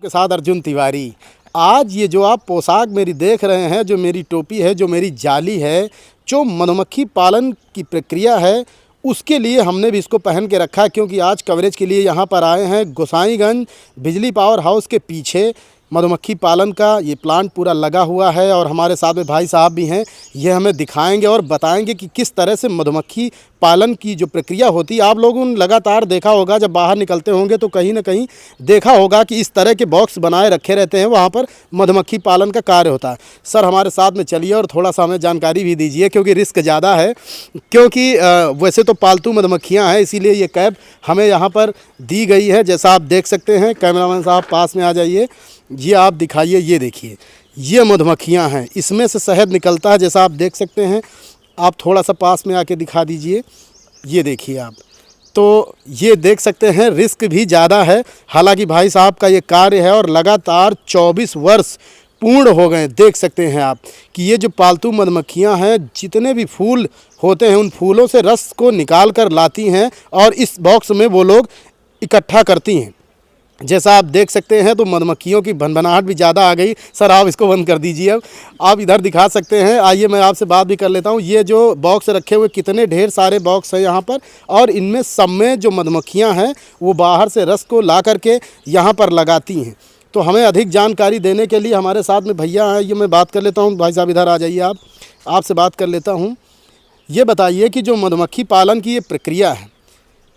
के साथ अर्जुन तिवारी। आज ये जो आप पोशाक मेरी देख रहे हैं, जो मेरी टोपी है, जो मेरी जाली है, जो मधुमक्खी पालन की प्रक्रिया है, उसके लिए हमने भी इसको पहन के रखा है, क्योंकि आज कवरेज के लिए यहाँ पर आए हैं। गोसाईगंज बिजली पावर हाउस के पीछे मधुमक्खी पालन का ये प्लांट पूरा लगा हुआ है और हमारे साथ में भाई साहब भी हैं। ये हमें दिखाएंगे और बताएंगे कि किस तरह से मधुमक्खी पालन की जो प्रक्रिया होती है। आप लोगों ने लगातार देखा होगा, जब बाहर निकलते होंगे तो कहीं ना कहीं देखा होगा कि इस तरह के बॉक्स बनाए रखे रहते हैं, वहाँ पर मधुमक्खी पालन का कार्य होता है। सर हमारे साथ में चलिए और थोड़ा सा हमें जानकारी भी दीजिए, क्योंकि रिस्क ज़्यादा है, क्योंकि वैसे तो पालतू मधुमक्खियाँ हैं, इसीलिए ये कैप हमें यहाँ पर दी गई है। जैसा आप देख सकते हैं, कैमरामैन साहब पास में आ जाइए, ये आप दिखाइए। ये देखिए, ये मधुमक्खियाँ हैं, इसमें से शहद निकलता है, जैसा आप देख सकते हैं। आप थोड़ा सा पास में आके दिखा दीजिए, ये देखिए आप। तो ये देख सकते हैं, रिस्क भी ज़्यादा है। हालांकि भाई साहब का ये कार्य है और लगातार 24 वर्ष पूर्ण हो गए। देख सकते हैं आप कि ये जो पालतू मधुमक्खियाँ हैं, जितने भी फूल होते हैं, उन फूलों से रस को निकाल कर लाती हैं और इस बॉक्स में वो लोग इकट्ठा करती हैं। जैसा आप देख सकते हैं, तो मधुमक्खियों की भनभनाहट भी ज़्यादा आ गई। सर आप इसको बंद कर दीजिए। अब आप इधर दिखा सकते हैं। आइए मैं आपसे बात भी कर लेता हूँ। ये जो बॉक्स रखे हुए, कितने ढेर सारे बॉक्स हैं यहाँ पर, और इनमें सब में जो मधुमक्खियाँ हैं वो बाहर से रस को ला करके यहाँ पर लगाती हैं। तो हमें अधिक जानकारी देने के लिए हमारे साथ में भैया हैं, ये मैं बात कर लेता हूँ। भाई साहब इधर आ जाइए, आप आपसे बात कर लेता हूँ। ये बताइए कि जो मधुमक्खी पालन की ये प्रक्रिया है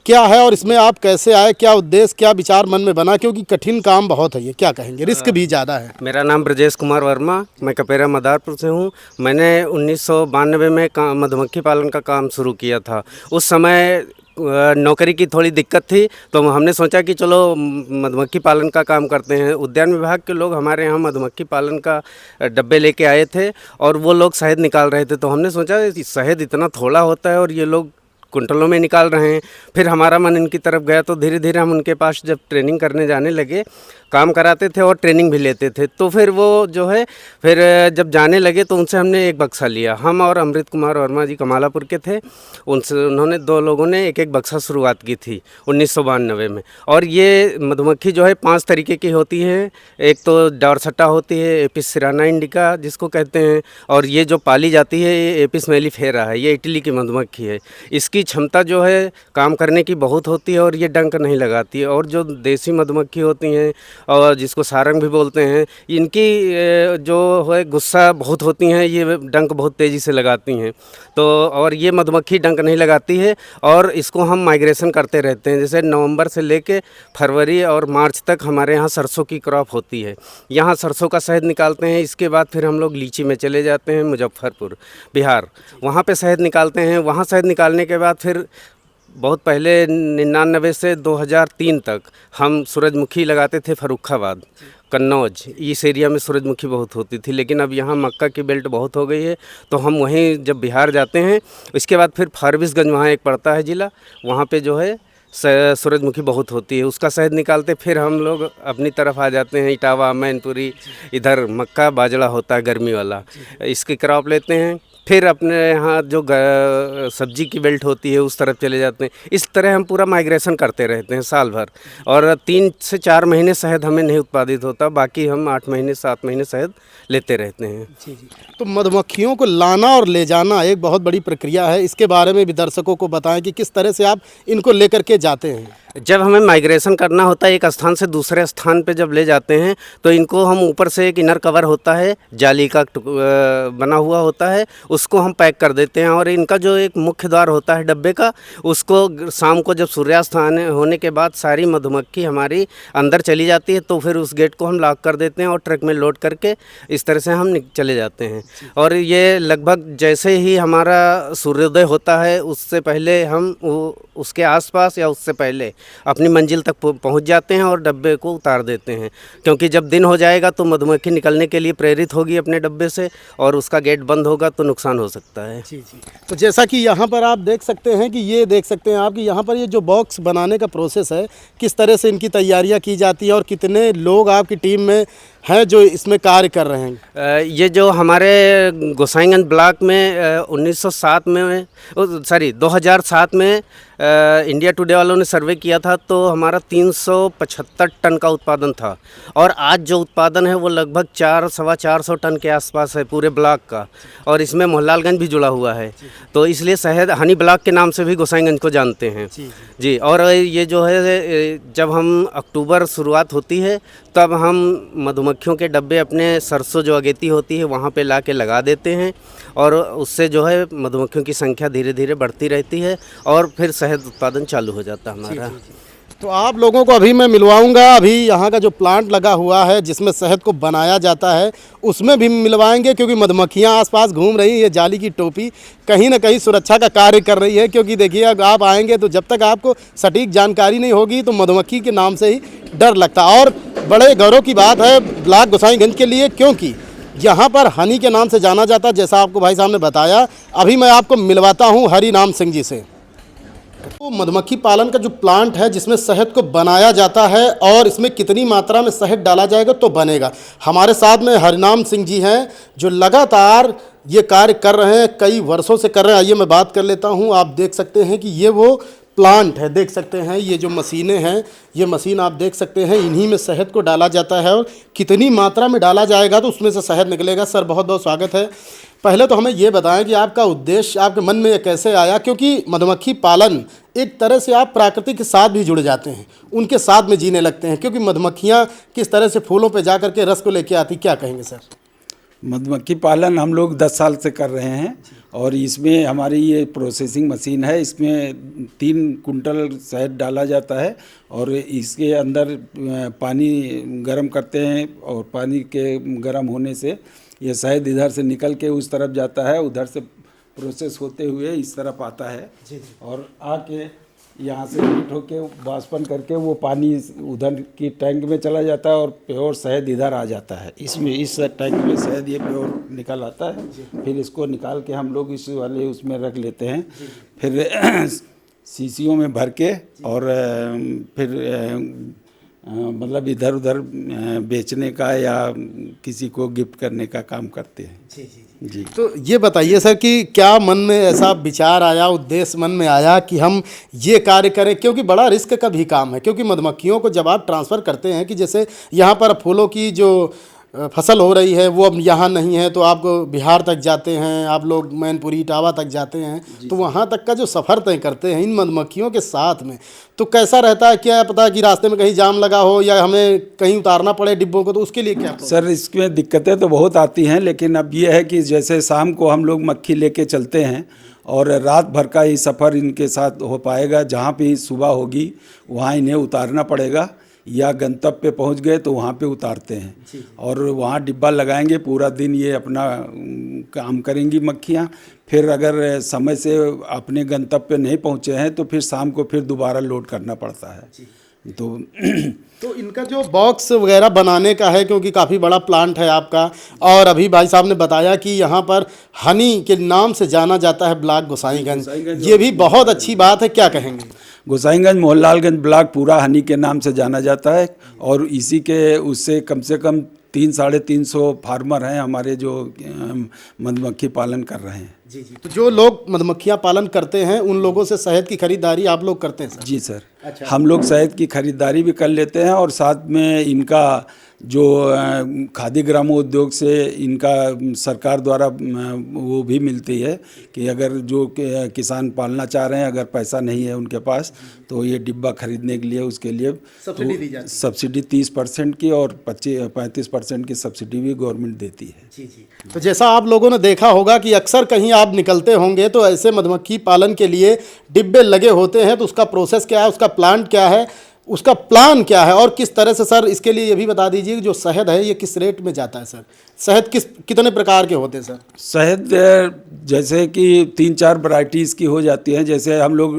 क्या है, और इसमें आप कैसे आए, क्या उद्देश्य, क्या विचार मन में बना, क्योंकि कठिन काम बहुत है, ये क्या कहेंगे, रिस्क भी ज़्यादा है। मेरा नाम ब्रजेश कुमार वर्मा, मैं कपेरा मदारपुर से हूँ। मैंने 1992 में मधुमक्खी पालन का काम शुरू किया था। उस समय नौकरी की थोड़ी दिक्कत थी, तो हमने सोचा कि चलो मधुमक्खी पालन का काम करते हैं। उद्यान विभाग के लोग हमारे यहाँ मधुमक्खी पालन का डब्बे लेके आए थे और वो लोग शहद निकाल रहे थे। तो हमने सोचा शहद इतना थोड़ा होता है और ये लोग कुंटलों में निकाल रहे हैं। फिर हमारा मन इनकी तरफ गया, तो धीरे धीरे हम उनके पास जब ट्रेनिंग करने जाने लगे, काम कराते थे और ट्रेनिंग भी लेते थे। तो फिर वो जो है, फिर जब जाने लगे तो उनसे हमने एक बक्सा लिया। हम और अमृत कुमार वर्मा जी कमालापुर के थे, उन्होंने 2 लोगों ने एक एक बक्सा शुरुआत की थी 1992 में। और ये मधुमक्खी जो है 5 तरीके की होती है। एक तो डॉरसटा होती है, एपिस सिराना इंडिका जिसको कहते हैं, और ये जो पाली जाती है ये एपिस मेलिफेरा है, ये इटली की मधुमक्खी है। इसकी क्षमता जो है काम करने की बहुत होती है और ये डंक नहीं लगाती है। और जो देसी मधुमक्खी होती हैं और जिसको सारंग भी बोलते हैं, इनकी जो है गुस्सा बहुत होती हैं, ये डंक बहुत तेज़ी से लगाती हैं। तो और ये मधुमक्खी डंक नहीं लगाती है और इसको हम माइग्रेशन करते रहते हैं। जैसे नवंबर से लेके फरवरी और मार्च तक हमारे यहाँ सरसों की क्रॉप होती है। यहाँ सरसों का शहद निकालते हैं। इसके बाद फिर हम लोग लीची में चले जाते हैं, मुजफ्फरपुर बिहार, वहाँ पे शहद निकालते हैं। वहाँ शहद निकालने के बाद फिर बहुत पहले 99 से 2003 तक हम सूरजमुखी लगाते थे। फर्रुखाबाद, कन्नौज, इस एरिया में सूरजमुखी बहुत होती थी, लेकिन अब यहाँ मक्का की बेल्ट बहुत हो गई है, तो हम वहीं जब बिहार जाते हैं, इसके बाद फिर फारबिसगंज वहाँ एक पड़ता है ज़िला, वहाँ पे जो है सूरजमुखी बहुत होती है, उसका शहद निकालते। फिर हम लोग अपनी तरफ आ जाते हैं, इटावा, मैनपुरी, इधर मक्का बाजरा होता है गर्मी वाला, इसकी क्रॉप लेते हैं। फिर अपने यहाँ जो सब्जी की बेल्ट होती है उस तरफ चले जाते हैं। इस तरह हम पूरा माइग्रेशन करते रहते हैं साल भर, और 3 से 4 महीने शहद हमें नहीं उत्पादित होता, बाकी हम 8 महीने 7 महीने शहद लेते रहते हैं। जी जी। तो मधुमक्खियों को लाना और ले जाना एक बहुत बड़ी प्रक्रिया है, इसके बारे में भी दर्शकों को बताएं कि किस तरह से आप इनको लेकर के जाते हैं। जब हमें माइग्रेशन करना होता है एक स्थान से दूसरे स्थान पे जब ले जाते हैं, तो इनको हम ऊपर से एक इनर कवर होता है, जाली का बना हुआ होता है, उसको हम पैक कर देते हैं। और इनका जो एक मुख्य द्वार होता है डब्बे का, उसको शाम को जब सूर्यास्त होने के बाद सारी मधुमक्खी हमारी अंदर चली जाती है, तो फिर उस गेट को हम लॉक कर देते हैं और ट्रक में लोड करके इस तरह से हम चले जाते हैं। और ये लगभग जैसे ही हमारा सूर्योदय होता है, उससे पहले हम उसके आसपास या उससे पहले अपनी मंजिल तक पहुंच जाते हैं और डब्बे को उतार देते हैं, क्योंकि जब दिन हो जाएगा तो मधुमक्खी निकलने के लिए प्रेरित होगी अपने डब्बे से, और उसका गेट बंद होगा तो नुकसान हो सकता है। जी जी। तो जैसा कि यहाँ पर आप देख सकते हैं कि ये देख सकते हैं आप कि यहाँ पर ये जो बॉक्स बनाने का प्रोसेस है, किस तरह से इनकी तैयारियाँ की जाती है और कितने लोग आपकी टीम में हैं जो इसमें कार्य कर रहे हैं। ये जो हमारे गोसाईगंज ब्लॉक में 2007 में इंडिया टुडे वालों ने सर्वे किया था तो हमारा 375 टन का उत्पादन था, और आज जो उत्पादन है वो लगभग 400-425 टन के आसपास है पूरे ब्लॉक का, और इसमें मोहनलालगंज भी जुड़ा हुआ है। तो इसलिए शहद हनी ब्लॉक के नाम से भी गोसाईगंज को जानते हैं जी। और ये जो है, जब हम अक्टूबर शुरुआत होती है तब हम मधुमक्खियों के डब्बे अपने सरसों जो अगेती होती है वहाँ पे ला के लगा देते हैं, और उससे जो है मधुमक्खियों की संख्या धीरे धीरे बढ़ती रहती है और फिर शहद उत्पादन चालू हो जाता है हमारा। तो आप लोगों को अभी मैं मिलवाऊंगा, अभी यहाँ का जो प्लांट लगा हुआ है जिसमें शहद को बनाया जाता है उसमें भी मिलवाएंगे, क्योंकि मधुमक्खियाँ आसपास घूम रही हैं। ये जाली की टोपी कहीं ना कहीं सुरक्षा का कार्य कर रही है, क्योंकि देखिए अगर आप आएंगे तो जब तक आपको सटीक जानकारी नहीं होगी तो मधुमक्खी के नाम से ही डर लगता है। और बड़े गौरव की बात है ब्लॉक गोसाईगंज के लिए, क्योंकि यहाँ पर हनी के नाम से जाना जाता है, जैसा आपको भाई साहब ने बताया। अभी मैं आपको मिलवाता हूँ हरि नाम सिंह जी से। तो मधुमक्खी पालन का जो प्लांट है जिसमें शहद को बनाया जाता है और इसमें कितनी मात्रा में शहद डाला जाएगा तो बनेगा, हमारे साथ में हरिनाम सिंह जी हैं जो लगातार ये कार्य कर रहे हैं, कई वर्षों से कर रहे हैं। आइए मैं बात कर लेता हूँ। आप देख सकते हैं कि ये वो प्लांट है, देख सकते हैं ये जो मशीनें हैं, ये मशीन आप देख सकते हैं, इन्हीं में शहद को डाला जाता है और कितनी मात्रा में डाला जाएगा तो उसमें से शहद निकलेगा। सर बहुत बहुत स्वागत है। पहले तो हमें ये बताएं कि आपका उद्देश्य आपके मन में ये कैसे आया, क्योंकि मधुमक्खी पालन एक तरह से आप प्रकृति के साथ भी जुड़ जाते हैं, उनके साथ में जीने लगते हैं, क्योंकि मधुमक्खियाँ किस तरह से फूलों पे जा करके रस को लेके आती, क्या कहेंगे सर? मधुमक्खी पालन हम लोग 10 साल से कर रहे हैं, और इसमें हमारी ये प्रोसेसिंग मशीन है। इसमें 3 कुंटल शहद डाला जाता है और इसके अंदर पानी गर्म करते हैं, और पानी के गर्म होने से ये शहद इधर से निकल के उस तरफ जाता है, उधर से प्रोसेस होते हुए इस तरफ आता है और आके यहाँ से हीट होके वाष्पन करके वो पानी उधर की टैंक में चला जाता है और प्योर शहद इधर आ जाता है। इसमें इस टैंक में शहद ये प्योर निकल आता है। फिर इसको निकाल के हम लोग इस वाले उसमें रख लेते हैं, फिर शीशियों में भर के, और फिर मतलब इधर उधर बेचने का या किसी को गिफ्ट करने का काम करते हैं। जी। तो ये बताइए सर कि क्या मन में ऐसा विचार आया, उद्देश्य मन में आया कि हम ये कार्य करें, क्योंकि बड़ा रिस्क का भी काम है, क्योंकि मधुमक्खियों को जब आप ट्रांसफ़र करते हैं कि जैसे यहाँ पर फूलों की जो फसल हो रही है वो अब यहाँ नहीं है, तो आप बिहार तक जाते हैं, आप लोग मैनपुरी इटावा तक जाते हैं, तो वहाँ तक का जो सफ़र तय करते हैं इन मधुमक्खियों के साथ में, तो कैसा रहता है? क्या पता कि रास्ते में कहीं जाम लगा हो या हमें कहीं उतारना पड़े डिब्बों को, तो उसके लिए क्या? सर इसमें दिक्कतें तो बहुत आती हैं, लेकिन अब ये है कि जैसे शाम को हम लोग मक्खी लेके चलते हैं और रात भर का ही सफ़र इनके साथ हो पाएगा। जहाँ पे सुबह होगी वहाँ इन्हें उतारना पड़ेगा, या गंतव्य पे पहुंच गए तो वहाँ पे उतारते हैं और वहाँ डिब्बा लगाएंगे। पूरा दिन ये अपना काम करेंगी मक्खियाँ। फिर अगर समय से अपने गंतव्य पे नहीं पहुँचे हैं तो फिर शाम को फिर दोबारा लोड करना पड़ता है। तो इनका जो बॉक्स वगैरह बनाने का है, क्योंकि काफ़ी बड़ा प्लांट है आपका, और अभी भाई साहब ने बताया कि यहाँ पर हनी के नाम से जाना जाता है ब्लॉक गोसाईगंज, ये भी बहुत अच्छी बात है, क्या कहेंगे? गोसाईगंज मोहनलालगंज ब्लॉक पूरा हनी के नाम से जाना जाता है, और इसी के उससे कम से कम 300-350 फार्मर हैं हमारे जो मधुमक्खी पालन कर रहे हैं। जी। तो जो लोग मधुमक्खियाँ पालन करते हैं उन लोगों से शहद की खरीदारी आप लोग करते हैं सर? जी सर। अच्छा। हम लोग शहद की खरीदारी भी कर लेते हैं, और साथ में इनका जो खादी ग्रामोद्योग से इनका सरकार द्वारा वो भी मिलती है कि अगर जो किसान पालना चाह रहे हैं, अगर पैसा नहीं है उनके पास, तो ये डिब्बा खरीदने के लिए उसके लिए सब्सिडी दी जाती है। सब्सिडी 30% की और 35% की सब्सिडी भी गवर्नमेंट देती है। जी। तो जैसा आप लोगों ने देखा होगा कि अक्सर कहीं आप निकलते होंगे तो ऐसे मधुमक्खी पालन के लिए डिब्बे लगे होते हैं, तो उसका प्रोसेस क्या है, उसका प्लांट क्या है, उसका प्लान क्या है और किस तरह से? सर इसके लिए ये भी बता दीजिए कि जो शहद है ये किस रेट में जाता है सर? शहद कितने प्रकार के होते हैं सर? शहद जैसे कि 3-4 वैरायटीज़ की हो जाती हैं। जैसे हम लोग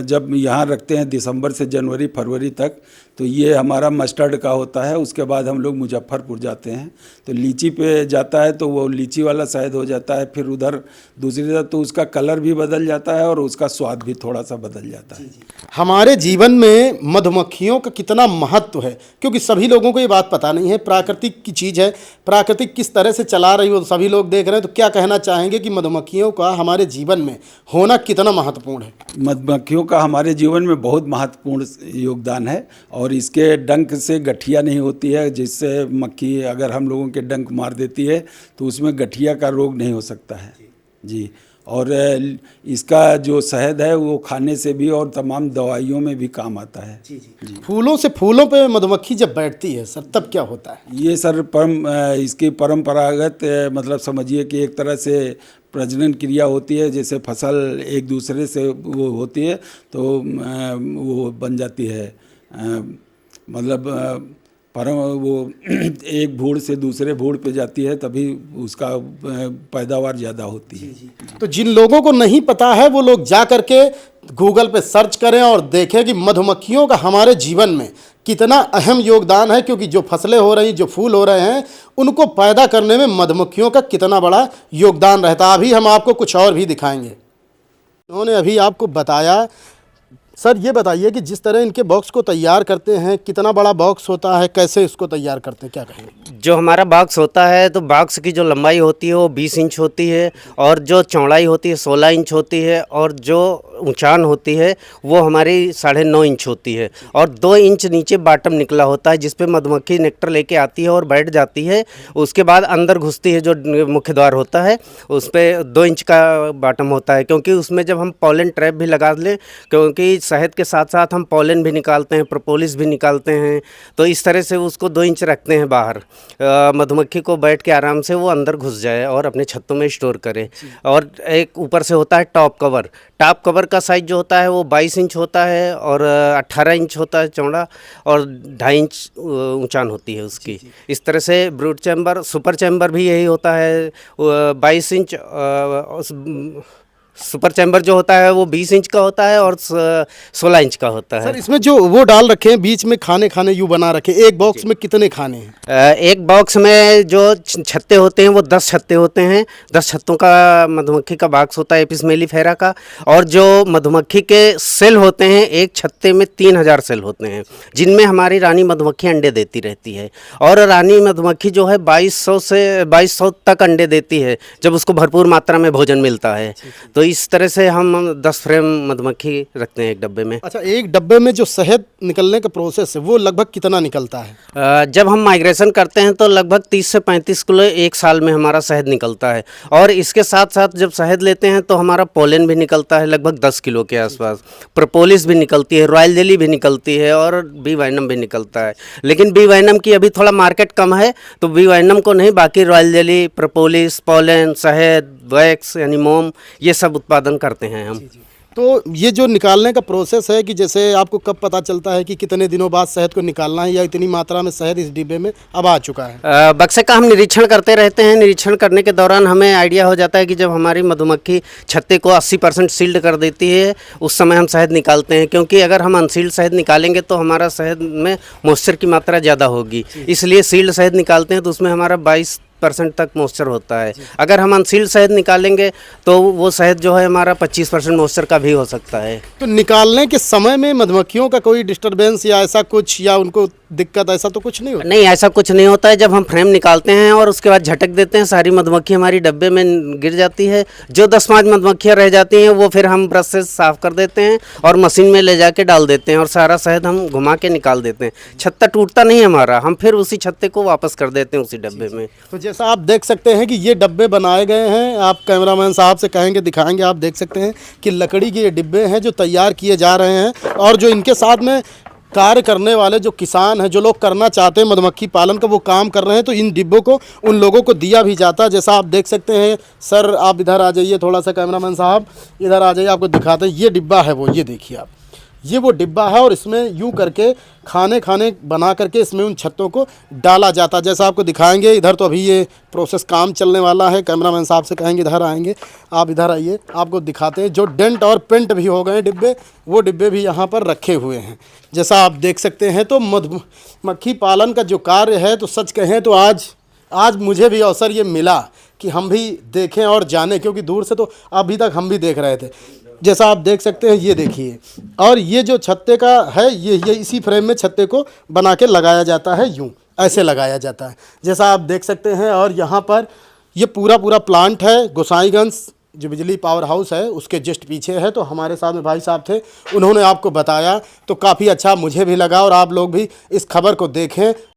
जब यहाँ रखते हैं दिसंबर से जनवरी फरवरी तक, तो ये हमारा मस्टर्ड का होता है। उसके बाद हम लोग मुजफ्फरपुर जाते हैं, तो लीची पे जाता है तो वो लीची वाला शहद हो जाता है। फिर उधर दूसरी तरफ तो उसका कलर भी बदल जाता है और उसका स्वाद भी थोड़ा सा बदल जाता है। हमारे जीवन में मधुमक्खियों का कितना महत्व है, क्योंकि सभी लोगों को ये बात पता नहीं है। प्राकृतिक की चीज़ है, प्राकृतिक किस तरह से चला रही हो सभी लोग देख रहे हैं। तो क्या कहना चाहेंगे कि मधुमक्खियों का हमारे जीवन में होना कितना महत्वपूर्ण है? मधुमक्खियों का हमारे जीवन में बहुत महत्वपूर्ण योगदान है और इसके डंक से गठिया नहीं होती है, जिससे मक्खी अगर हम लोगों के डंक मार देती है तो उसमें गठिया का रोग नहीं हो सकता है जी। और इसका जो शहद है वो खाने से भी और तमाम दवाइयों में भी काम आता है जी। फूलों से फूलों पे मधुमक्खी जब बैठती है सर, तब क्या होता है? ये सर इसकी परंपरागत मतलब समझिए कि एक तरह से प्रजनन क्रिया होती है। जैसे फसल एक दूसरे से वो होती है तो वो बन जाती है, मतलब वो एक भूड़ से दूसरे भूड़ पे जाती है, तभी उसका पैदावार ज़्यादा होती है। तो जिन लोगों को नहीं पता है वो लोग जा करके गूगल पे सर्च करें और देखें कि मधुमक्खियों का हमारे जीवन में कितना अहम योगदान है, क्योंकि जो फसलें हो रही, जो फूल हो रहे हैं, उनको पैदा करने में मधुमक्खियों का कितना बड़ा योगदान रहता है। अभी हम आपको कुछ और भी दिखाएंगे। उन्होंने अभी आपको बताया। सर ये बताइए कि जिस तरह इनके बॉक्स को तैयार करते हैं, कितना बड़ा बॉक्स होता है, कैसे इसको तैयार करते हैं, क्या कहेंगे? जो हमारा बॉक्स होता है तो बॉक्स की जो लंबाई होती है वो 20 इंच होती है और जो चौड़ाई होती है 16 इंच होती है और जो ऊंचान होती है वो हमारी 9.5 इंच होती है और 2 इंच नीचे बॉटम निकला होता है, जिस पे मधुमक्खी नेक्टर लेके आती है और बैठ जाती है। उसके बाद अंदर घुसती है, जो मुख्य द्वार होता है उस पर 2 इंच का बॉटम होता है, क्योंकि उसमें जब हम पॉलन ट्रैप भी लगा लें, क्योंकि शहद के साथ साथ हम पॉलन भी निकालते हैं, प्रोपोलिस भी निकालते हैं, तो इस तरह से उसको 2 इंच रखते हैं बाहर। मधुमक्खी को बैठ के आराम से वो अंदर घुस जाए और अपने छत्तों में स्टोर करे। और एक ऊपर से होता है टॉप कवर। टॉप कवर का साइज जो होता है वो 22 इंच होता है और 18 इंच होता है चौड़ा और 2.5 इंच ऊंचान होती है उसकी। इस तरह से ब्रूड चैम्बर, सुपर चैम्बर भी यही होता है, 22 इंच। सुपर चैम्बर जो होता है वो 20 इंच का होता है और 16 इंच का होता है। सर इसमें जो वो डाल रखे हैं बीच में खाने यूँ बना रखे, एक बॉक्स में कितने खाने हैं? एक बॉक्स में जो छत्ते होते हैं वो 10 छत्ते होते हैं। 10 छत्तों का मधुमक्खी का बॉक्स होता है एपिस मेलिफेरा का। और जो मधुमक्खी के सेल होते हैं, एक छत्ते में 3000 सेल होते हैं, जिनमें हमारी रानी मधुमक्खी अंडे देती रहती है। और रानी मधुमक्खी जो है 2200 तक अंडे देती है जब उसको भरपूर मात्रा में भोजन मिलता है। तो इस तरह से हम 10 फ्रेम मधुमक्खी रखते हैं एक डब्बे में। अच्छा, एक डब्बे में जो शहद निकलने का प्रोसेस है वो लगभग कितना निकलता है? जब हम माइग्रेशन करते हैं तो लगभग 30 से 35 किलो एक साल में हमारा शहद निकलता है। और इसके साथ साथ जब शहद लेते हैं तो हमारा पोलन भी निकलता है लगभग 10 किलो के आसपास। प्रोपोलिस भी निकलती है, रॉयल जेली भी निकलती है और बी वाइनम भी निकलता है। लेकिन बी वाइनम की अभी थोड़ा मार्केट कम है, तो बी वाइनम को नहीं, बाकी रॉयल जेली, प्रोपोलिस, पोलन, शहद, वैक्स यानी मोम, ये सब उत्पादन करते हैं हम। तो ये जो निकालने का प्रोसेस है कि जैसे आपको कब पता चलता है कि कितने दिनों बाद शहद को निकालना है, या इतनी मात्रा में शहद इस डिब्बे में अब आ चुका है? बक्से का हम निरीक्षण करते रहते हैं। निरीक्षण करने के दौरान हमें आइडिया हो जाता है कि जब हमारी मधुमक्खी छत्ते को 80% सील्ड कर देती है उस समय हम शहद निकालते हैं, क्योंकि अगर हम अनसील्ड शहद निकालेंगे तो हमारा शहद में मॉइस्चर की मात्रा ज़्यादा होगी। इसलिए सील्ड शहद निकालते हैं तो उसमें हमारा 22% तक मॉइस्चर होता है। अगर हम अनसील्ड शहद निकालेंगे तो वो शहद जो है हमारा 25% मॉइस्चर का भी हो सकता है। तो निकालने के समय में मधुमक्खियों का कोई डिस्टरबेंस या ऐसा कुछ, या उनको दिक्कत ऐसा तो कुछ नहीं होता? नहीं, ऐसा कुछ नहीं होता है। जब हम फ्रेम निकालते हैं और उसके बाद झटक देते हैं, सारी मधुमक्खी हमारी डब्बे में गिर जाती है। जो 10-5 मधुमक्खियाँ रह जाती हैं वो फिर हम ब्रश से साफ़ कर देते हैं और मशीन में ले जाके डाल देते हैं और सारा शहद हम घुमा के निकाल देते हैं। छत्ता टूटता नहीं हमारा, हम फिर उसी छत्ते को वापस कर देते हैं उसी डब्बे में। तो जैसा आप देख सकते हैं कि ये डब्बे बनाए गए हैं, आप कैमरामैन साहब से कहेंगे दिखाएंगे, आप देख सकते हैं कि लकड़ी के ये डिब्बे हैं जो तैयार किए जा रहे हैं। और जो इनके साथ में कार्य करने वाले जो किसान हैं, जो लोग करना चाहते हैं मधुमक्खी पालन का, वो काम कर रहे हैं, तो इन डिब्बों को उन लोगों को दिया भी जाता है। जैसा आप देख सकते हैं, सर आप इधर आ जाइए, थोड़ा सा कैमरामैन साहब इधर आ जाइए, आपको दिखाते हैं। ये डिब्बा है वो, ये देखिए आप, ये वो डिब्बा है और इसमें यूं करके खाने खाने बना करके इसमें उन छत्तों को डाला जाता है। जैसा आपको दिखाएंगे, इधर तो अभी ये प्रोसेस काम चलने वाला है। कैमरामैन साहब से कहेंगे इधर आएंगे, आप इधर आइए, आपको दिखाते हैं। जो डेंट और पेंट भी हो गए डिब्बे, वो डिब्बे भी यहाँ पर रखे हुए हैं। जैसा आप देख सकते हैं, तो मधुमक्खी पालन का जो कार्य है, तो सच कहें तो आज मुझे भी अवसर ये मिला कि हम भी देखें और जानें, क्योंकि दूर से तो अभी तक हम भी देख रहे थे। जैसा आप देख सकते हैं, ये देखिए, और ये जो छत्ते का है, ये इसी फ्रेम में छत्ते को बना के लगाया जाता है, यूं ऐसे लगाया जाता है, जैसा आप देख सकते हैं। और यहाँ पर ये पूरा प्लांट है। गोसाईगंज जो बिजली पावर हाउस है उसके जस्ट पीछे है। तो हमारे साथ में भाई साहब थे, उन्होंने आपको बताया, तो काफ़ी अच्छा मुझे भी लगा। और आप लोग भी इस खबर को देखें।